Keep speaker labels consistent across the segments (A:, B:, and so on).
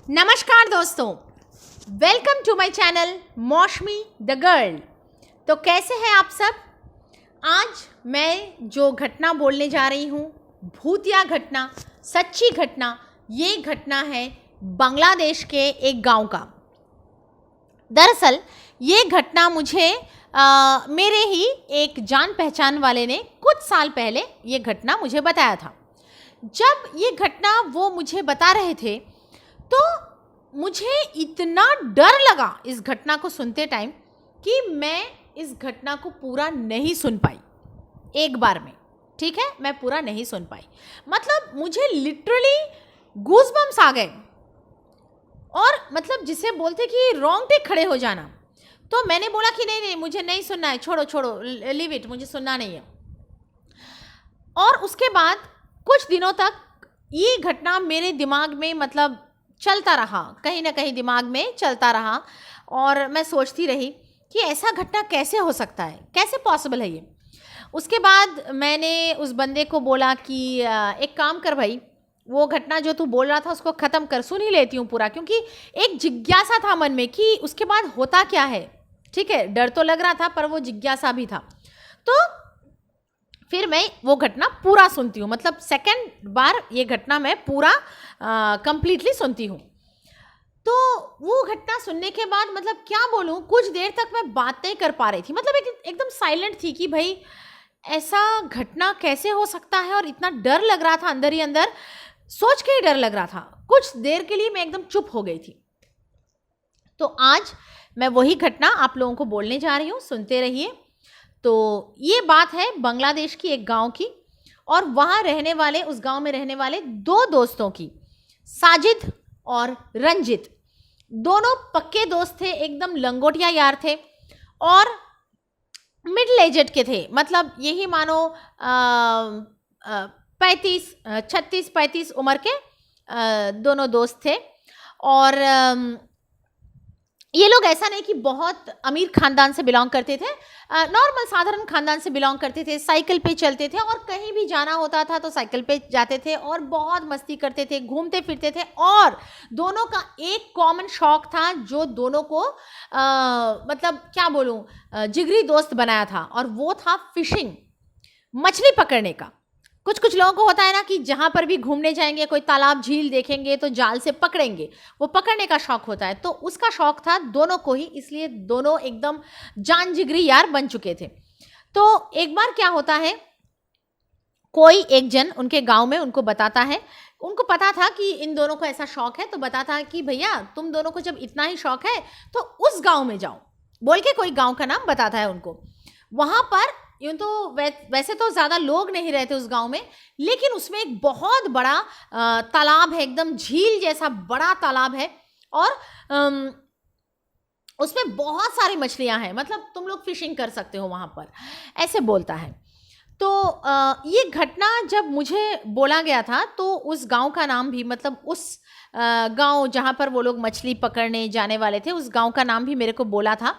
A: नमस्कार दोस्तों, welcome to my channel मौसमी द गर्ल। तो कैसे हैं आप सब। आज मैं जो घटना बोलने जा रही हूँ, भूतिया घटना, सच्ची घटना, ये घटना है बांग्लादेश के एक गांव का। दरअसल ये घटना मुझे मेरे ही एक जान पहचान वाले ने कुछ साल पहले ये घटना मुझे बताया था। जब ये घटना वो मुझे बता रहे थे तो मुझे इतना डर लगा इस घटना को सुनते टाइम कि मैं इस घटना को पूरा नहीं सुन पाई एक बार में। ठीक है, मैं पूरा नहीं सुन पाई। मतलब मुझे लिटरली गूज़बम्स आ गए और मतलब जिसे बोलते कि रोंगटे खड़े हो जाना। तो मैंने बोला कि नहीं, मुझे नहीं सुनना है, छोड़ो, लीव इट, मुझे सुनना नहीं है। और उसके बाद कुछ दिनों तक ये घटना मेरे दिमाग में मतलब चलता रहा, कहीं ना कहीं दिमाग में चलता रहा और मैं सोचती रही कि ऐसा घटना कैसे हो सकता है, कैसे पॉसिबल है ये। उसके बाद मैंने उस बंदे को बोला कि एक काम कर भाई, वो घटना जो तू बोल रहा था उसको ख़त्म कर, सुन ही लेती हूँ पूरा, क्योंकि एक जिज्ञासा था मन में कि उसके बाद होता क्या है। ठीक है, डर तो लग रहा था पर वो जिज्ञासा भी था। तो फिर मैं वो घटना पूरा सुनती हूँ, मतलब सेकंड बार ये घटना मैं पूरा कंप्लीटली सुनती हूँ। तो वो घटना सुनने के बाद मतलब क्या बोलूँ, कुछ देर तक मैं बात नहीं कर पा रही थी। मतलब एकदम साइलेंट थी कि भाई ऐसा घटना कैसे हो सकता है। और इतना डर लग रहा था, अंदर ही अंदर सोच के ही डर लग रहा था। कुछ देर के लिए मैं एकदम चुप हो गई थी। तो आज मैं वही घटना आप लोगों को बोलने जा रही हूँ, सुनते रहिए। तो ये बात है बांग्लादेश की एक गांव की, और वहाँ रहने वाले, उस गांव में रहने वाले दो दोस्तों की, साजिद और रंजित। दोनों पक्के दोस्त थे, एकदम लंगोटिया यार थे और मिडिल एजेड के थे। मतलब यही मानो 36-35 उम्र के दोनों दोस्त थे। और ये लोग ऐसा नहीं कि बहुत अमीर खानदान से बिलोंग करते थे, नॉर्मल साधारण खानदान से बिलोंग करते थे। साइकिल पे चलते थे और कहीं भी जाना होता था तो साइकिल पे जाते थे और बहुत मस्ती करते थे, घूमते फिरते थे। और दोनों का एक कॉमन शौक था जो दोनों को मतलब क्या बोलूँ, जिगरी दोस्त बनाया था, और वो था फिशिंग, मछली पकड़ने का। कुछ लोगों को होता है ना कि जहाँ पर भी घूमने जाएंगे, कोई तालाब झील देखेंगे तो जाल से पकड़ेंगे, वो पकड़ने का शौक होता है। तो उसका शौक था दोनों को ही, इसलिए दोनों एकदम जान जिगरी यार बन चुके थे। तो एक बार क्या होता है, कोई एक जन उनके गांव में उनको बताता है, उनको पता था कि इन दोनों को ऐसा शौक है, तो बताता है कि भैया तुम दोनों को जब इतना ही शौक है तो उस गाँव में जाओ, बोल के कोई गाँव का नाम बताता है उनको। वहाँ पर यूँ तो वैसे तो ज़्यादा लोग नहीं रहते उस गांव में, लेकिन उसमें एक बहुत बड़ा तालाब है, एकदम झील जैसा बड़ा तालाब है, और उसमें बहुत सारी मछलियां हैं। मतलब तुम लोग फिशिंग कर सकते हो वहाँ पर, ऐसे बोलता है। तो ये घटना जब मुझे बोला गया था तो उस गांव का नाम भी, मतलब उस गांव जहाँ पर वो लोग मछली पकड़ने जाने वाले थे, उस गांव का नाम भी मेरे को बोला था।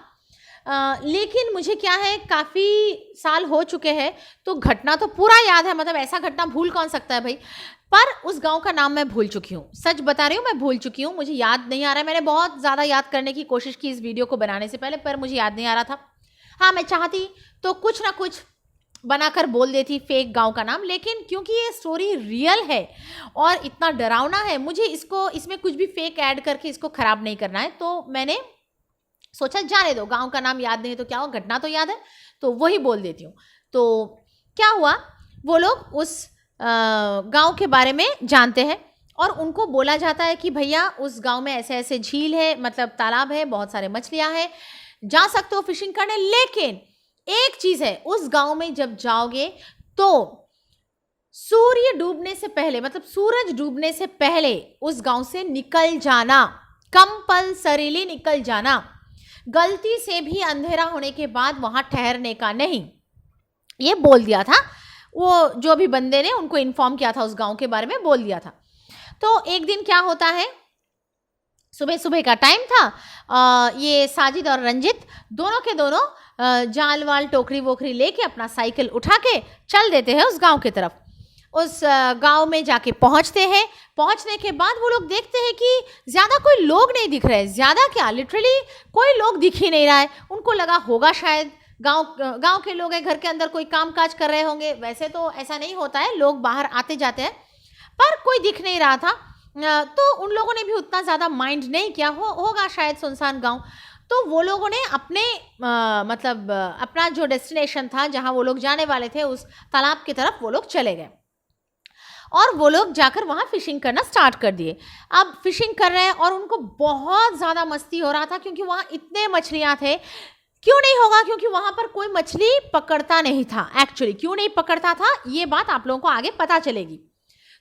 A: लेकिन मुझे क्या है, काफ़ी साल हो चुके हैं तो घटना तो पूरा याद है, मतलब ऐसा घटना भूल कौन सकता है भाई। पर उस गांव का नाम मैं भूल चुकी हूँ, सच बता रही हूँ, मैं भूल चुकी हूँ, मुझे याद नहीं आ रहा है। मैंने बहुत ज़्यादा याद करने की कोशिश की इस वीडियो को बनाने से पहले, पर मुझे याद नहीं आ रहा था। हाँ, मैं चाहती तो कुछ ना कुछ बनाकर बोल देती फेक गांव का नाम, लेकिन क्योंकि ये स्टोरी रियल है और इतना डरावना है, मुझे इसमें कुछ भी फेक ऐड करके इसको ख़राब नहीं करना है। तो मैंने सोचा जाने दो, गांव का नाम याद नहीं तो क्या हो, घटना तो याद है तो वही बोल देती हूँ। तो क्या हुआ, वो लोग उस गांव के बारे में जानते हैं और उनको बोला जाता है कि भैया उस गांव में ऐसे ऐसे झील है, मतलब तालाब है, बहुत सारे मछलियाँ हैं, जा सकते हो फिशिंग करने। लेकिन एक चीज़ है, उस गांव में जब जाओगे तो सूर्य डूबने से पहले, मतलब सूरज डूबने से पहले उस गांव से निकल जाना, कंपल्सरीली निकल जाना। गलती से भी अंधेरा होने के बाद वहां ठहरने का नहीं, ये बोल दिया था वो जो भी बंदे ने उनको इन्फॉर्म किया था, उस गांव के बारे में बोल दिया था। तो एक दिन क्या होता है, सुबह सुबह का टाइम था, ये साजिद और रंजित दोनों के दोनों जाल वाल टोकरी वोकरी लेके अपना साइकिल उठा के चल देते हैं उस गांव की तरफ। उस गांव में जाके पहुंचते हैं। पहुंचने के बाद वो लोग देखते हैं कि ज़्यादा कोई लोग नहीं दिख रहे, ज़्यादा क्या, लिटरली कोई लोग दिख ही नहीं रहा है। उनको लगा होगा शायद गांव के लोग हैं, घर के अंदर कोई काम काज कर रहे होंगे। वैसे तो ऐसा नहीं होता है, लोग बाहर आते जाते हैं, पर कोई दिख नहीं रहा था। तो उन लोगों ने भी उतना ज़्यादा माइंड नहीं किया, होगा शायद सुनसान गांव। तो वो लोगों ने अपने मतलब अपना जो डेस्टिनेशन था, जहां वो लोग जाने वाले थे, उस तालाब की तरफ वो लोग चले गए और वो लोग जाकर वहाँ फिशिंग करना स्टार्ट कर दिए। अब फिशिंग कर रहे हैं और उनको बहुत ज़्यादा मस्ती हो रहा था, क्योंकि वहाँ इतने मछलियाँ थे। क्यों नहीं होगा, क्योंकि वहाँ पर कोई मछली पकड़ता नहीं था। एक्चुअली क्यों नहीं पकड़ता था, ये बात आप लोगों को आगे पता चलेगी।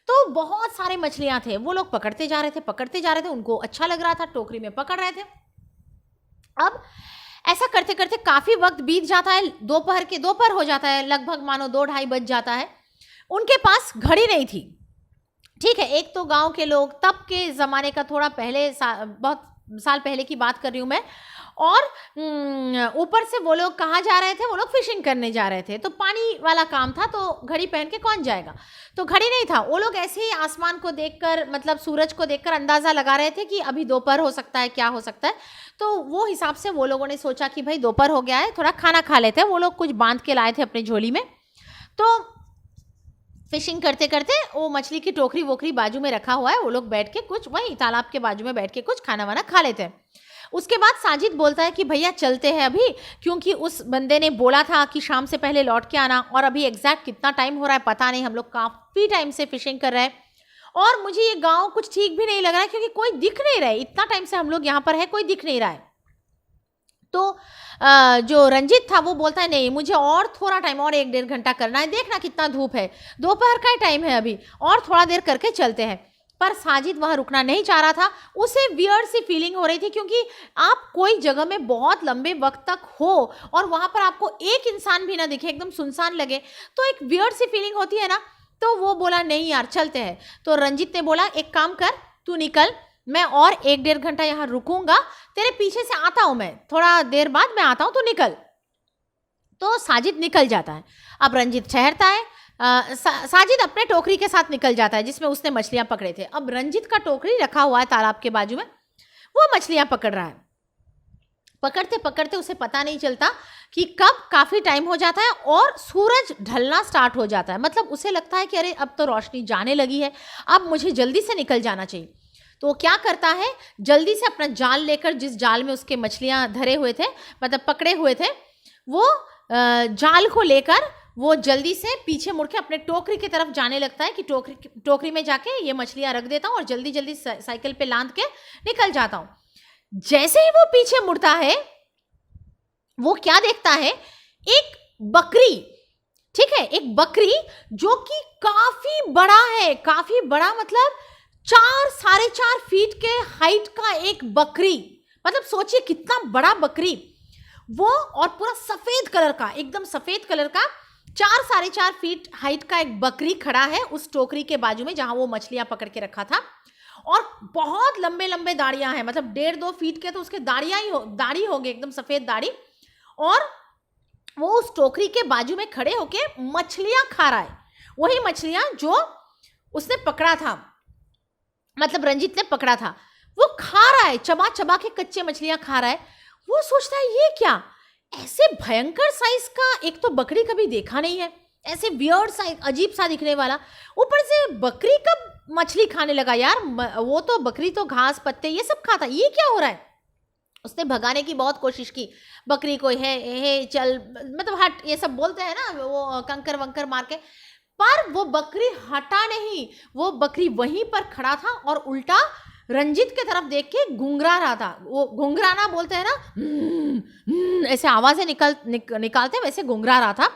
A: तो बहुत सारे मछलियाँ थे, वो लोग पकड़ते जा रहे थे, उनको अच्छा लग रहा था, टोकरी में पकड़ रहे थे। अब ऐसा करते करते काफ़ी वक्त बीत जाता है, दोपहर हो जाता है, लगभग मानो 2-2:30 बज जाता है। उनके पास घड़ी नहीं थी। ठीक है, एक तो गांव के लोग, तब के ज़माने का, थोड़ा पहले बहुत साल पहले की बात कर रही हूँ मैं, और ऊपर से वो लोग कहाँ जा रहे थे, वो लोग फिशिंग करने जा रहे थे। तो पानी वाला काम था, तो घड़ी पहन के कौन जाएगा, तो घड़ी नहीं था। वो लोग ऐसे ही आसमान को देखकर, मतलब सूरज को देखकर अंदाज़ा लगा रहे थे कि अभी दोपहर हो सकता है, क्या हो सकता है। तो वो हिसाब से वो लोगों ने सोचा कि भाई दोपहर हो गया है, थोड़ा खाना खा लेते हैं। वो लोग कुछ बांध के लाए थे अपनी झोली में। तो फिशिंग करते करते वो मछली की टोकरी वोकरी बाजू में रखा हुआ है, वो लोग बैठ के कुछ वहीं तालाब के बाजू में बैठ के कुछ खाना वाना खा लेते हैं। उसके बाद साजिद बोलता है कि भैया चलते हैं अभी, क्योंकि उस बंदे ने बोला था कि शाम से पहले लौट के आना, और अभी एग्जैक्ट कितना टाइम हो रहा है पता नहीं। हम लोग काफ़ी टाइम से फिशिंग कर रहे हैं और मुझे ये गाँव कुछ ठीक भी नहीं लग रहा है, क्योंकि कोई दिख नहीं रहा है। इतना टाइम से हम लोग यहाँ पर है, कोई दिख नहीं रहा है। तो जो रंजित था वो बोलता है नहीं, मुझे और थोड़ा टाइम, और 1-1.5 घंटा करना है, देखना कितना धूप है, दोपहर का टाइम है अभी, और थोड़ा देर करके चलते हैं। पर साजिद वहाँ रुकना नहीं चाह रहा था। उसे वियर्ड सी फीलिंग हो रही थी, क्योंकि आप कोई जगह में बहुत लंबे वक्त तक हो और वहाँ पर आपको एक इंसान भी ना दिखे, एकदम सुनसान लगे, तो एक वियर्ड सी फीलिंग होती है ना। तो वो बोला नहीं यार चलते हैं। तो रंजित ने बोला एक काम कर, तू निकल, मैं और 1-1.5 घंटा यहाँ रुकूंगा, तेरे पीछे से आता हूँ मैं, थोड़ा देर बाद मैं आता हूँ, तो निकल। तो साजिद निकल जाता है। अब रंजित ठहरता है। साजिद अपने टोकरी के साथ निकल जाता है जिसमें उसने मछलियाँ पकड़े थे। अब रंजित का टोकरी रखा हुआ है तालाब के बाजू में, वो मछलियाँ पकड़ रहा है। पकड़ते पकड़ते उसे पता नहीं चलता कि कब काफ़ी टाइम हो जाता है और सूरज ढलना स्टार्ट हो जाता है। मतलब उसे लगता है कि अरे अब तो रोशनी जाने लगी है, अब मुझे जल्दी से निकल जाना चाहिए। तो वो क्या करता है, जल्दी से अपना जाल लेकर, जिस जाल में उसके मछलियाँ धरे हुए थे, मतलब पकड़े हुए थे, वो जाल को लेकर वो जल्दी से पीछे मुड़ के अपने टोकरी की तरफ जाने लगता है कि टोकरी में जाके ये मछलियाँ रख देता हूँ और जल्दी जल्दी साइकिल पे लांद के निकल जाता हूँ। जैसे ही वो पीछे मुड़ता है, वो क्या देखता है, एक बकरी। ठीक है, एक बकरी जो कि काफी बड़ा है, काफी बड़ा, मतलब 4-4.5 फीट के हाइट का एक बकरी। मतलब सोचिए कितना बड़ा बकरी वो, और पूरा सफेद कलर का, एकदम सफेद कलर का 4-4.5 फीट हाइट का एक बकरी खड़ा है उस टोकरी के बाजू में जहां वो मछलियां पकड़ के रखा था। और बहुत लंबे लंबे दाढ़ियां हैं, मतलब 1.5-2 फीट के तो उसके दाढ़ी हो गई, एकदम सफेद दाढ़ी। और वो उस टोकरी के बाजू में खड़े होके मछलियां खा रहा है, वही मछलियां जो उसने पकड़ा था, मतलब रंजित ने पकड़ा था, वो खा रहा है, चबा चबा के कच्चे मछलियां खा रहा है। वो सोचता है ये क्या, ऐसे भयंकर साइज का एक तो बकरी कभी देखा नहीं है, ऐसे वियर्ड साइज, अजीब सा दिखने वाला, ऊपर से बकरी कब मछली खाने लगा यार, वो तो बकरी तो घास पत्ते ये सब खाता, ये क्या हो रहा है। उसने भगाने की बहुत कोशिश की बकरी को, हे चल, मतलब हट, ये सब बोलते हैं ना, वो कंकर वंकर मार के, पर वो बकरी हटा नहीं। वो बकरी वहीं पर खड़ा था और उल्टा रंजित के तरफ देख के गुंगरा रहा था। वो गुंगराना बोलते हैं ना, ऐसे आवाजें निकालते वैसे गुंगरा रहा था।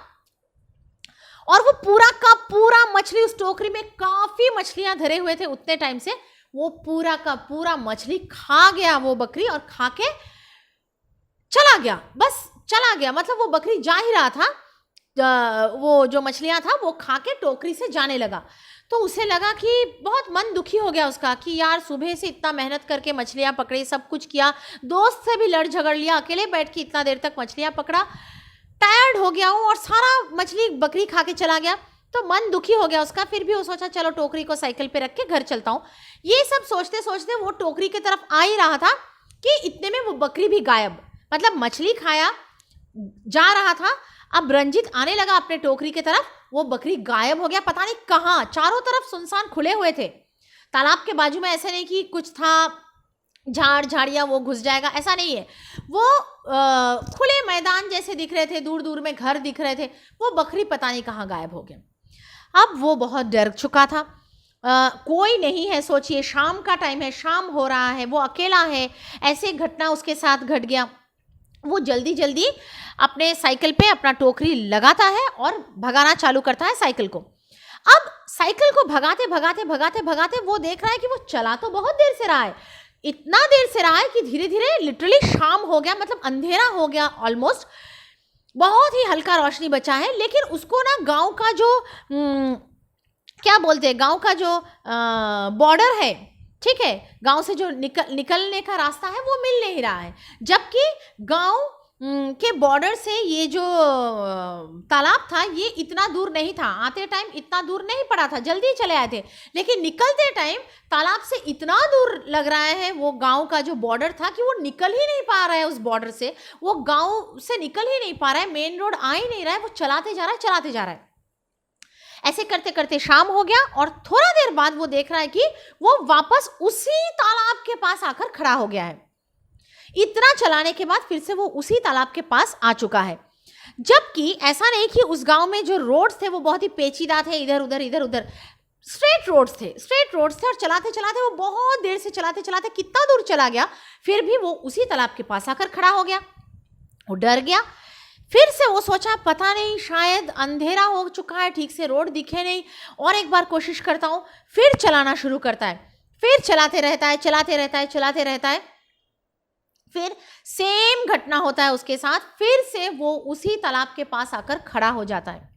A: और वो पूरा का पूरा मछली, उस टोकरी में काफी मछलियां धरे हुए थे उतने टाइम से, वो पूरा का पूरा मछली खा गया वो बकरी, और खा के चला गया, बस चला गया। मतलब वो बकरी जा ही रहा था, वो जो मछलियां था वो खा के टोकरी से जाने लगा। तो उसे लगा कि बहुत मन दुखी हो गया उसका, कि यार सुबह से इतना मेहनत करके मछलियां पकड़ी, सब कुछ किया, दोस्त से भी लड़ झगड़ लिया, अकेले बैठ के इतना देर तक मछलियां पकड़ा, टायर्ड हो गया हूँ और सारा मछली बकरी खा के चला गया। तो मन दुखी हो गया उसका। फिर भी वो सोचा चलो टोकरी को साइकिल पे रख के घर चलता हूँ। ये सब सोचते सोचते वो टोकरी की तरफ आ ही रहा था कि इतने में वो बकरी भी गायब, मतलब मछली खाया जा रहा था। अब रंजीत आने लगा अपने टोकरी की तरफ, वो बकरी गायब हो गया, पता नहीं कहाँ। चारों तरफ सुनसान खुले हुए थे, तालाब के बाजू में ऐसे नहीं कि कुछ था झाड़ झाड़ियाँ वो घुस जाएगा, ऐसा नहीं है। वो खुले मैदान जैसे दिख रहे थे, दूर दूर में घर दिख रहे थे। वो बकरी पता नहीं कहाँ गायब हो गया। अब वो बहुत डर चुका था। कोई नहीं है, सोचिए शाम का टाइम है, शाम हो रहा है, वो अकेला है, ऐसे घटना उसके साथ घट गया। वो जल्दी जल्दी अपने साइकिल पे अपना टोकरी लगाता है और भगाना चालू करता है साइकिल को। अब साइकिल को भगाते भगाते भगाते भगाते वो देख रहा है कि वो चला तो बहुत देर से रहा है, इतना देर से रहा है कि धीरे धीरे लिटरली शाम हो गया, मतलब अंधेरा हो गया ऑलमोस्ट। बहुत ही हल्का रोशनी बचा है, लेकिन उसको ना गांव का जो क्या बोलते हैं, गांव का जो बॉर्डर है, ठीक है, गांव से जो निकलने का रास्ता है वो मिल नहीं रहा है। जबकि गांव के बॉर्डर से ये जो तालाब था ये इतना दूर नहीं था, आते टाइम इतना दूर नहीं पड़ा था, जल्दी चले आए थे। लेकिन निकलते टाइम तालाब से इतना दूर लग रहा है वो गांव का जो बॉर्डर था कि वो निकल ही नहीं पा रहा है उस बॉर्डर से, वो गांव से निकल ही नहीं पा रहा है, मेन रोड आ ही नहीं रहा है, वो चलाते जा रहा है चलाते जा रहा है। ऐसे करते करते शाम हो गया और थोड़ा देर बाद वो देख रहा है कि वो वापस उसी तालाब के पास आकर खड़ा हो गया है। इतना चलाने के बाद फिर से वो उसी तालाब के पास आ चुका है। जबकि ऐसा नहीं कि उस गांव में जो रोड्स थे वो बहुत ही पेचीदा थे, इधर उधर स्ट्रेट रोड्स थे और चलाते चलाते वो बहुत देर से चलाते चलाते कितना दूर चला गया, फिर भी वो उसी तालाब के पास आकर खड़ा हो गया। वो डर गया। फिर से वो सोचा पता नहीं शायद अंधेरा हो चुका है, ठीक से रोड दिखे नहीं, और एक बार कोशिश करता हूँ। फिर चलाना शुरू करता है, फिर चलाते रहता है। फिर सेम घटना होता है उसके साथ, फिर से वो उसी तालाब के पास आकर खड़ा हो जाता है।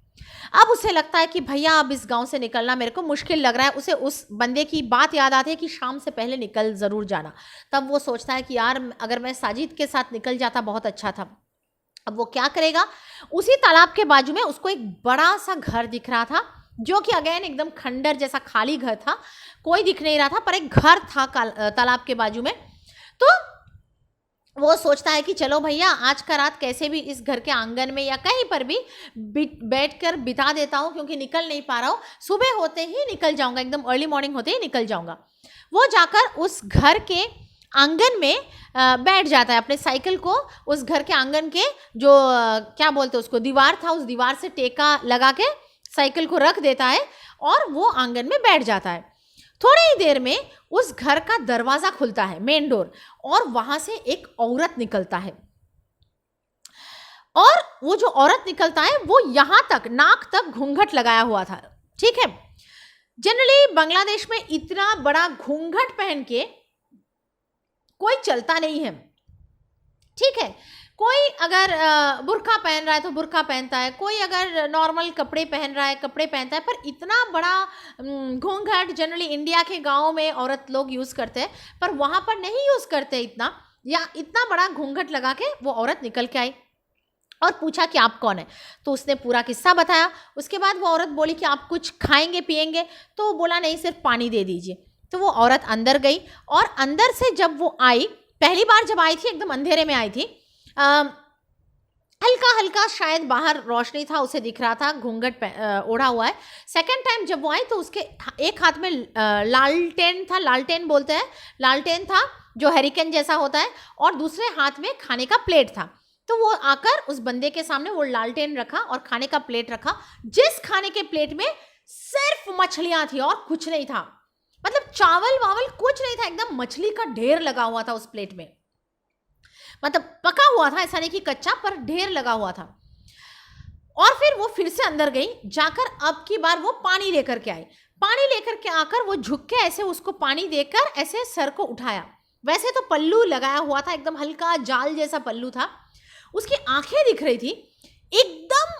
A: अब उसे लगता है कि भैया अब इस गांव से निकलना मेरे को मुश्किल लग रहा है। उसे उस बंदे की बात याद आती है कि शाम से पहले निकल ज़रूर जाना। तब वो सोचता है कि यार अगर मैं साजिद के साथ निकल जाता बहुत अच्छा था। अब वो क्या करेगा, उसी तालाब के बाजू में उसको एक बड़ा सा घर दिख रहा था, जो कि अगेन एकदम खंडर जैसा खाली घर था, कोई दिख नहीं रहा था, पर एक घर था तालाब के बाजू में। तो वो सोचता है कि चलो भैया आज का रात कैसे भी इस घर के आंगन में या कहीं पर भी बैठकर बिता देता हूँ, क्योंकि निकल नहीं पा रहा हूँ, सुबह होते ही निकल जाऊँगा, एकदम अर्ली मॉर्निंग होते ही निकल जाऊँगा। वो जाकर उस घर के आंगन में बैठ जाता है, अपने साइकिल को उस घर के आंगन के जो क्या बोलते हैं उसको, दीवार था, उस दीवार से टेका लगा के साइकिल को रख देता है और वो आंगन में बैठ जाता है। थोड़ी ही देर में उस घर का दरवाजा खुलता है, मेन डोर, और वहां से एक औरत निकलता है। और वो जो औरत निकलता है वो यहां तक नाक तक घूंघट लगाया हुआ था, ठीक है। जनरली बांग्लादेश में इतना बड़ा घूंघट पहन के कोई चलता नहीं है, ठीक है। कोई अगर बुर्का पहन रहा है तो बुर्का पहनता है, कोई अगर नॉर्मल कपड़े पहन रहा है कपड़े पहनता है, पर इतना बड़ा घूंघट जनरली इंडिया के गाँव में औरत लोग यूज़ करते हैं, पर वहाँ पर नहीं यूज़ करते इतना, या इतना बड़ा घूंघट लगा के वो औरत निकल के आई और पूछा कि आप कौन है। तो उसने पूरा किस्सा बताया। उसके बाद वो औरत बोली कि आप कुछ खाएंगे पिएंगे, तो वो बोला नहीं सिर्फ पानी दे दीजिए। तो वो औरत अंदर गई और अंदर से जब वो आई, पहली बार जब आई थी एकदम अंधेरे में आई थी, हल्का हल्का शायद बाहर रोशनी था उसे दिख रहा था, घूंघट ओढ़ा हुआ है। सेकंड टाइम जब वो आई तो उसके एक हाथ में लालटेन था, लालटेन बोलते हैं, लालटेन था जो हेरिकेन जैसा होता है, और दूसरे हाथ में खाने का प्लेट था। तो वो आकर उस बंदे के सामने वो लालटेन रखा और खाने का प्लेट रखा, जिस खाने के प्लेट में सिर्फ मछलियां थी और कुछ नहीं था, मतलब चावल वावल कुछ नहीं था, एकदम मछली का ढेर लगा हुआ था उस प्लेट में, मतलब पका हुआ था, ऐसा नहीं कि कच्चा, पर ढेर लगा हुआ था। और फिर वो फिर से अंदर गई, जाकर अब की बार वो पानी लेकर के आई। पानी लेकर के आकर वो झुक के ऐसे उसको पानी देकर ऐसे सर को उठाया। वैसे तो पल्लू लगाया हुआ था, एकदम हल्का जाल जैसा पल्लू था। उसकी आंखें दिख रही थी, एकदम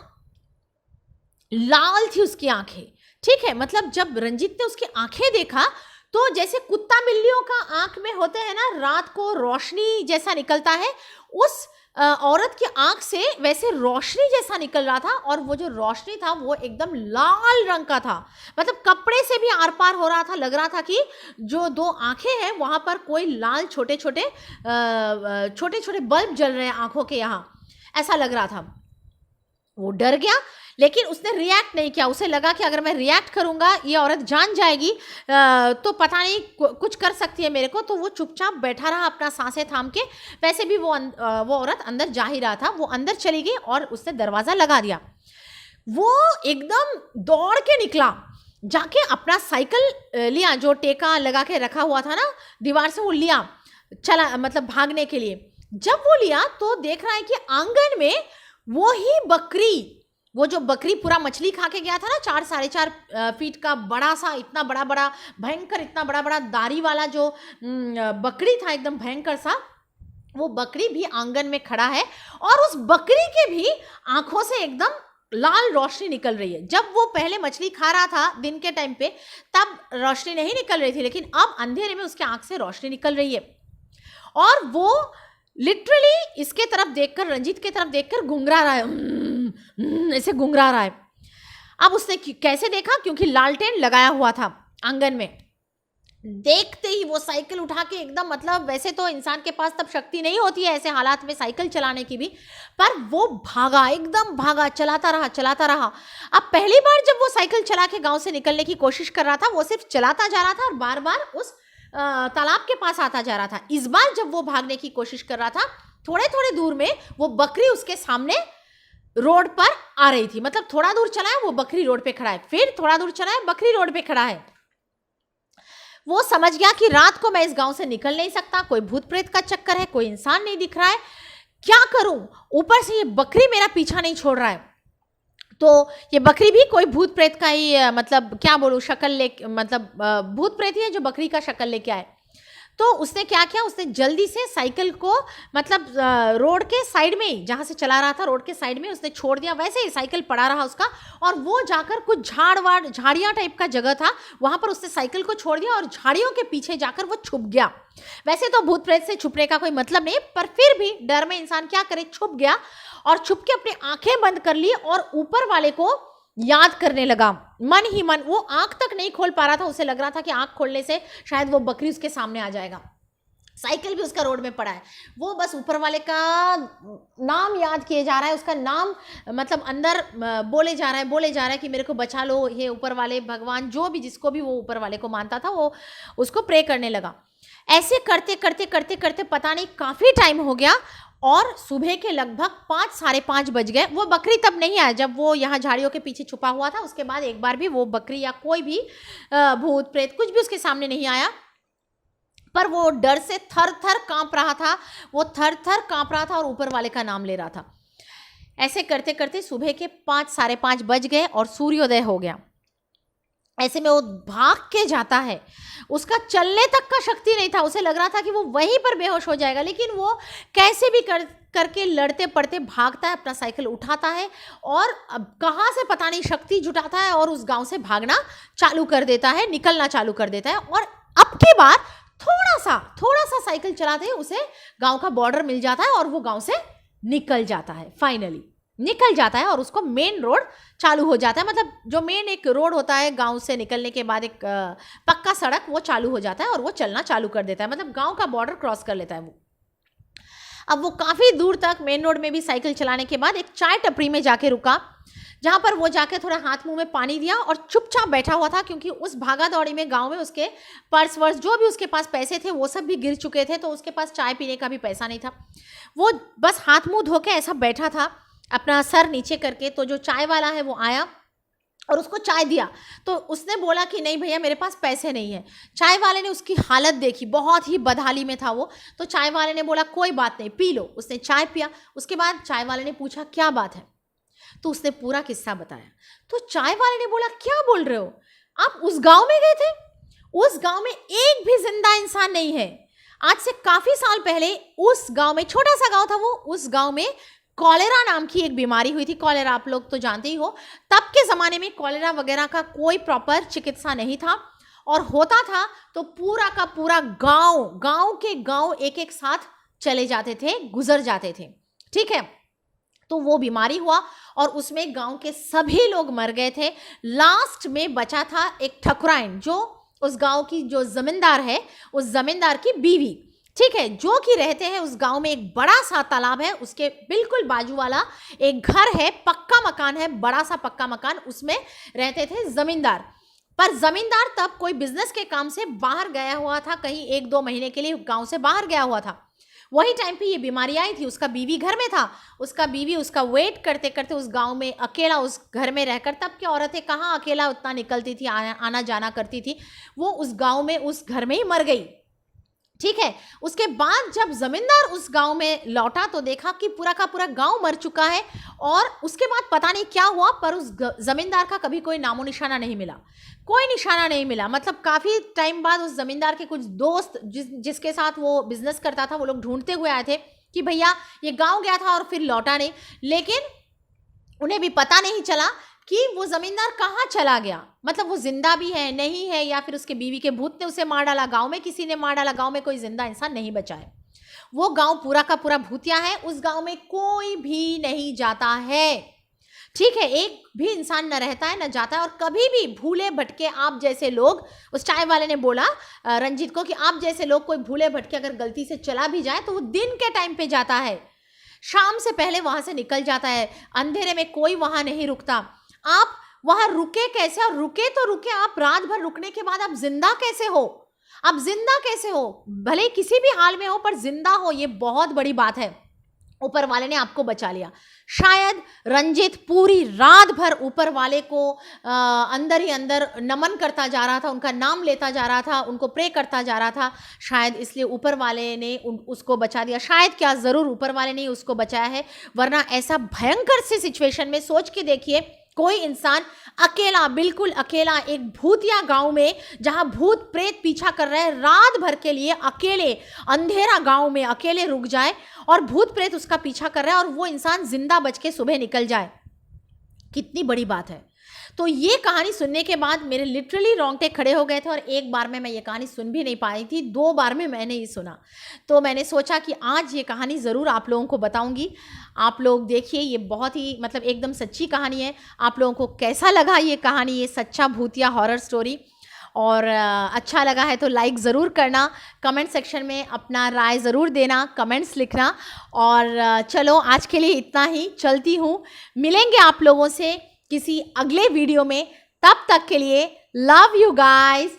A: लाल थी उसकी आंखें, ठीक है। मतलब जब रंजीत ने उसकी आंखें देखा तो जैसे कुत्ता बिल्लियों का आंख में होते हैं ना, रात को रोशनी जैसा निकलता है, उस औरत की आंख से वैसे रोशनी जैसा निकल रहा था, और वो जो रोशनी था वो एकदम लाल रंग का था, मतलब कपड़े से भी आर पार हो रहा था। लग रहा था कि जो दो आंखें हैं वहां पर कोई लाल छोटे छोटे छोटे छोटे बल्ब जल रहे हैं आंखों के यहाँ, ऐसा लग रहा था। वो डर गया, लेकिन उसने रिएक्ट नहीं किया। उसे लगा कि अगर मैं रिएक्ट करूंगा ये औरत जान जाएगी, तो पता नहीं कुछ कर सकती है मेरे को। तो वो चुपचाप बैठा रहा अपना सांसें थाम के। वैसे भी वो औरत अंदर जा ही रहा था। वो अंदर चली गई और उसने दरवाज़ा लगा दिया। वो एकदम दौड़ के निकला, जाके अपना साइकिल लिया जो टेका लगा के रखा हुआ था ना दीवार से, वो लिया, चला मतलब भागने के लिए। जब वो लिया तो देख रहा है कि आंगन में वो ही बकरी, वो जो बकरी पूरा मछली खा के गया था ना, 4-4.5 फीट का बड़ा सा, इतना बड़ा बड़ा भयंकर, इतना बड़ा बड़ा दाढ़ी वाला जो बकरी था, एकदम भयंकर सा, वो बकरी भी आंगन में खड़ा है। और उस बकरी के भी आंखों से एकदम लाल रोशनी निकल रही है। जब वो पहले मछली खा रहा था दिन के टाइम पे, तब रोशनी नहीं निकल रही थी, लेकिन अब अंधेरे में उसके आंख से रोशनी निकल रही है। और वो लिटरली इसके तरफ देखकर, रंजीत के तरफ देखकर घुंघरा रहा है, ऐसे घुंघरा रहा है। अब उसने कैसे देखा, क्योंकि लालटेन लगाया हुआ था आंगन में। देखते ही वो साइकिल उठा के एकदम, मतलब वैसे तो इंसान के पास तब शक्ति नहीं होती है ऐसे हालात में साइकिल चलाने की भी, पर वो भागा, एकदम भागा, चलाता रहा चलाता रहा। अब पहली बार जब वो साइकिल चला के गांव से निकलने की कोशिश कर रहा था, वो सिर्फ चलाता जा रहा था और बार बार उस तालाब के पास आता जा रहा था। इस बार जब वो भागने की कोशिश कर रहा था, थोड़े थोड़े दूर में वो बकरी उसके सामने रोड पर आ रही थी। मतलब थोड़ा दूर चला है वो बकरी रोड पे खड़ा है, फिर थोड़ा दूर चला है बकरी रोड पे खड़ा है। वो समझ गया कि रात को मैं इस गांव से निकल नहीं सकता, कोई भूत प्रेत का चक्कर है, कोई इंसान नहीं दिख रहा है, क्या करूं? ऊपर से ये बकरी मेरा पीछा नहीं छोड़ रहा है। तो ये बकरी भी कोई भूत प्रेत का ही, मतलब क्या बोलूं, शक्ल ले, मतलब भूत प्रेत ही है जो बकरी का शक्ल लेके आए। तो उसने क्या किया, उसने जल्दी से साइकिल को, मतलब रोड के साइड में ही, जहाँ से चला रहा था रोड के साइड में उसने छोड़ दिया। वैसे ही साइकिल पड़ा रहा उसका, और वो जाकर कुछ झाड़ियाँ टाइप का जगह था, वहाँ पर उसने साइकिल को छोड़ दिया और झाड़ियों के पीछे जाकर वो छुप गया। वैसे तो भूत प्रेत से छुपने का कोई मतलब नहीं, पर फिर भी डर में इंसान क्या करे, छुप गया और छुप के अपनी आंखें बंद कर ली और ऊपर वाले को याद करने लगा मन ही मन। वो आंख तक नहीं खोल पा रहा था, उसे लग रहा था कि आंख खोलने से शायद वो बकरी उसके सामने आ जाएगा। साइकिल भी उसका रोड में पड़ा है, वो बस ऊपर वाले का नाम याद किए जा रहा है, उसका नाम मतलब अंदर बोले जा रहा है कि मेरे को बचा लो हे ऊपर वाले भगवान, जो भी, जिसको भी वो ऊपर वाले को मानता था वो उसको प्रे करने लगा। ऐसे करते करते करते करते पता नहीं काफ़ी टाइम हो गया और सुबह के लगभग 5-5:30 बज गए। वो बकरी तब नहीं आया जब वो यहाँ झाड़ियों के पीछे छुपा हुआ था। उसके बाद एक बार भी वो बकरी या कोई भी भूत प्रेत कुछ भी उसके सामने नहीं आया, पर वो डर से थर थर कांप रहा था, वो थर थर कांप रहा था और ऊपर वाले का नाम ले रहा था। ऐसे करते करते सुबह के 5-5:30 बज गए और सूर्योदय हो गया। ऐसे में वो भाग के जाता है, उसका चलने तक का शक्ति नहीं था, उसे लग रहा था कि वो वहीं पर बेहोश हो जाएगा, लेकिन वो कैसे भी करके लड़ते पड़ते भागता है, अपना साइकिल उठाता है और अब कहाँ से पता नहीं शक्ति जुटाता है और उस गांव से भागना चालू कर देता है, निकलना चालू कर देता है। और अब की बार थोड़ा सा साइकिल चलाते ही उसे गांव का बॉर्डर मिल जाता है और वो गांव से निकल जाता है, फाइनली निकल जाता है और उसको मेन रोड चालू हो जाता है। मतलब जो मेन एक रोड होता है गांव से निकलने के बाद, एक पक्का सड़क, वो चालू हो जाता है और वो चलना चालू कर देता है, मतलब गांव का बॉर्डर क्रॉस कर लेता है वो। अब वो काफ़ी दूर तक मेन रोड में भी साइकिल चलाने के बाद एक चाय टपरी में जाके रुका, जहाँ पर वो जाके थोड़ा हाथ मुंह में पानी दिया और चुपचाप बैठा हुआ था, क्योंकि उस भागा दौड़ी में गांव में उसके पर्स वर्स जो भी उसके पास पैसे थे वो सब भी गिर चुके थे, तो उसके पास चाय पीने का भी पैसा नहीं था। वो बस हाथ मुंह धो के ऐसा बैठा था अपना सर नीचे करके। तो जो चाय वाला है वो आया और उसको चाय दिया, तो उसने बोला कि नहीं भैया मेरे पास पैसे नहीं है। चाय वाले ने उसकी हालत देखी, बहुत ही बदहाली में था वो, तो चाय वाले ने बोला कोई बात नहीं पी लो। उसने चाय पिया। उसके बाद चाय वाले ने पूछा क्या बात है, तो उसने पूरा किस्सा बताया। तो चाय वाले ने बोला क्या बोल रहे हो, आप उस गांव में गए थे? उस गांव में एक भी जिंदा इंसान नहीं है। आज से काफी साल पहले उस गांव में, छोटा सा गांव था वो, उस गांव में कॉलेरा नाम की एक बीमारी हुई थी। कॉलेरा आप लोग तो जानते ही हो, तब के ज़माने में कॉलेरा वगैरह का कोई प्रॉपर चिकित्सा नहीं था, और होता था तो पूरा का पूरा गांव के गांव एक एक साथ चले जाते थे, गुजर जाते थे। ठीक है। तो वो बीमारी हुआ और उसमें गांव के सभी लोग मर गए थे। लास्ट में बचा था एक ठकुराइन, जो उस गांव की जो जमींदार है, उस जमींदार की बीवी, ठीक है, जो कि रहते हैं उस गांव में। एक बड़ा सा तालाब है, उसके बिल्कुल बाजू वाला एक घर है, पक्का मकान है, बड़ा सा पक्का मकान, उसमें रहते थे जमींदार। पर जमींदार तब कोई बिजनेस के काम से बाहर गया हुआ था, कहीं 1-2 महीने के लिए गांव से बाहर गया हुआ था। वही टाइम पे ये बीमारी आई थी। उसका बीवी घर में था, उसका बीवी उसका वेट करते करते उस गांव में अकेला उस घर में रहकर, तब की औरतें कहाँ अकेला उतना निकलती थी, आना जाना करती थी, वो उस गांव में उस घर में ही मर गई, ठीक है। उसके बाद जब जमींदार उस गांव में लौटा तो देखा कि पूरा का पूरा गांव मर चुका है, और उसके बाद पता नहीं क्या हुआ, पर उस जमींदार का कभी कोई नामो निशाना नहीं मिला, कोई निशाना नहीं मिला। मतलब काफी टाइम बाद उस जमींदार के कुछ दोस्त जिसके साथ वो बिजनेस करता था, वो लोग ढूंढते हुए आए थे कि भैया ये गांव गया था और फिर लौटा नहीं, लेकिन उन्हें भी पता नहीं चला कि वो जमींदार कहाँ चला गया। मतलब वो जिंदा भी है, नहीं है, या फिर उसके बीवी के भूत ने उसे मार डाला, गांव में किसी ने मार डाला, गांव में कोई जिंदा इंसान नहीं बचा है। वो गांव पूरा का पूरा भूतिया है, उस गांव में कोई भी नहीं जाता है, ठीक है, एक भी इंसान न रहता है न जाता है। और कभी भी भूले भटके आप जैसे लोग, उस चाय वाले ने बोला रंजीत को कि आप जैसे लोग कोई भूले भटके अगर गलती से चला भी जाए तो वो दिन के टाइम पे जाता है, शाम से पहले वहां से निकल जाता है, अंधेरे में कोई वहां नहीं रुकता। आप वहां रुके कैसे? और रुके तो रुके, आप रात भर रुकने के बाद आप जिंदा कैसे हो? आप जिंदा कैसे हो? भले किसी भी हाल में हो, पर जिंदा हो, ये बहुत बड़ी बात है। ऊपर वाले ने आपको बचा लिया। शायद रंजीत पूरी रात भर ऊपर वाले को अंदर ही अंदर नमन करता जा रहा था, उनका नाम लेता जा रहा था, उनको प्रे करता जा रहा था। शायद इसलिए ऊपर वाले ने उसको बचा दिया, शायद क्या, ज़रूर ऊपर वाले ने उसको बचाया है। वरना ऐसा भयंकर सी सिचुएशन में सोच के देखिए, कोई इंसान अकेला, बिल्कुल अकेला, एक भूतिया गांव में जहां भूत प्रेत पीछा कर रहे हैं, रात भर के लिए अकेले अंधेरा गांव में अकेले रुक जाए और भूत प्रेत उसका पीछा कर रहा है, और वो इंसान जिंदा बच के सुबह निकल जाए, कितनी बड़ी बात है। तो ये कहानी सुनने के बाद मेरे लिटरली रोंगटे खड़े हो गए थे, और एक बार में मैं ये कहानी सुन भी नहीं पाई थी, 2 बार में मैंने ये सुना। तो मैंने सोचा कि आज ये कहानी ज़रूर आप लोगों को बताऊंगी। आप लोग देखिए, ये बहुत ही मतलब एकदम सच्ची कहानी है। आप लोगों को कैसा लगा ये कहानी, ये सच्चा भूतिया हॉरर स्टोरी? और अच्छा लगा है तो लाइक ज़रूर करना, कमेंट सेक्शन में अपना राय ज़रूर देना, कमेंट्स लिखना। और चलो आज के लिए इतना ही, चलती हूँ, मिलेंगे आप लोगों से किसी अगले वीडियो में। तब तक के लिए लव यू गाइस,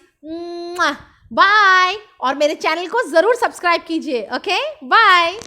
A: बाय। और मेरे चैनल को ज़रूर सब्सक्राइब कीजिए। Okay, bye.